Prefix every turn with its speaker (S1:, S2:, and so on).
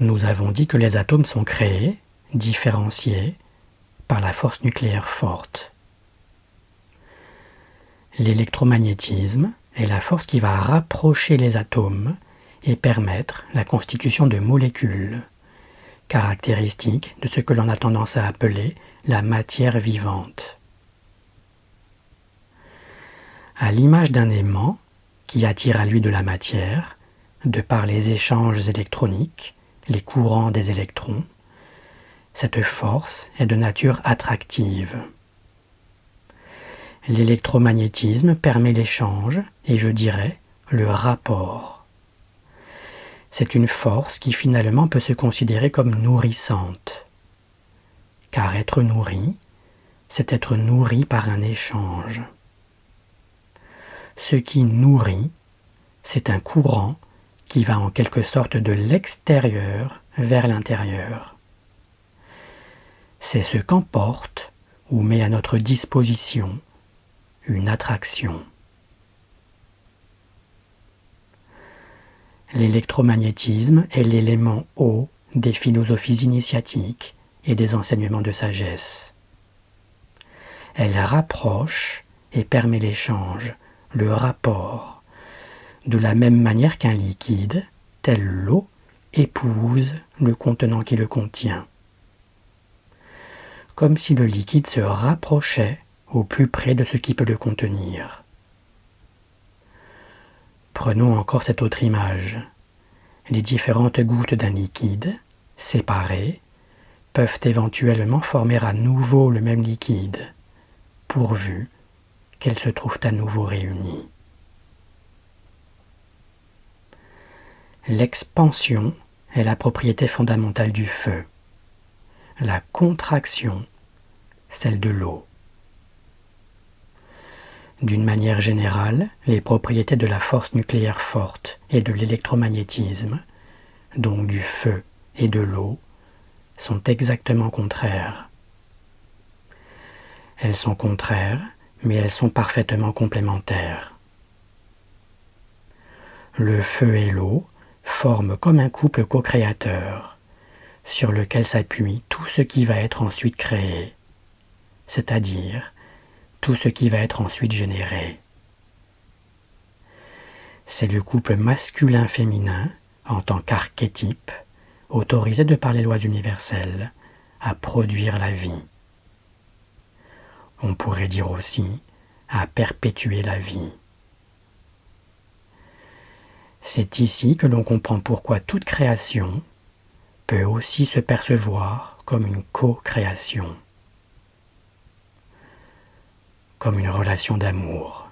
S1: Nous avons dit que les atomes sont créés, différenciés, par la force nucléaire forte. L'électromagnétisme est la force qui va rapprocher les atomes et permettre la constitution de molécules, caractéristiques de ce que l'on a tendance à appeler la matière vivante. À l'image d'un aimant qui attire à lui de la matière, de par les échanges électroniques, les courants des électrons, cette force est de nature attractive. L'électromagnétisme permet l'échange et, je dirais, le rapport. C'est une force qui finalement peut se considérer comme nourrissante. Car être nourri, c'est être nourri par un échange. Ce qui nourrit, c'est un courant qui va en quelque sorte de l'extérieur vers l'intérieur. C'est ce qu'emporte ou met à notre disposition une attraction. L'électromagnétisme est l'élément haut des philosophies initiatiques et des enseignements de sagesse. Elle rapproche et permet l'échange, le rapport, de la même manière qu'un liquide, tel l'eau, épouse le contenant qui le contient. Comme si le liquide se rapprochait au plus près de ce qui peut le contenir. Prenons encore cette autre image. Les différentes gouttes d'un liquide, séparées, peuvent éventuellement former à nouveau le même liquide, pourvu qu'elles se trouvent à nouveau réunies. L'expansion est la propriété fondamentale du feu. La contraction, celle de l'eau. D'une manière générale, les propriétés de la force nucléaire forte et de l'électromagnétisme, donc du feu et de l'eau, sont exactement contraires. Elles sont contraires, mais elles sont parfaitement complémentaires. Le feu et l'eau forment comme un couple co-créateur, sur lequel s'appuie tout ce qui va être ensuite créé, c'est-à-dire tout ce qui va être ensuite généré. C'est le couple masculin-féminin, en tant qu'archétype, autorisé de par les lois universelles, à produire la vie. On pourrait dire aussi à perpétuer la vie. C'est ici que l'on comprend pourquoi toute création peut aussi se percevoir comme une co-création, comme une relation d'amour.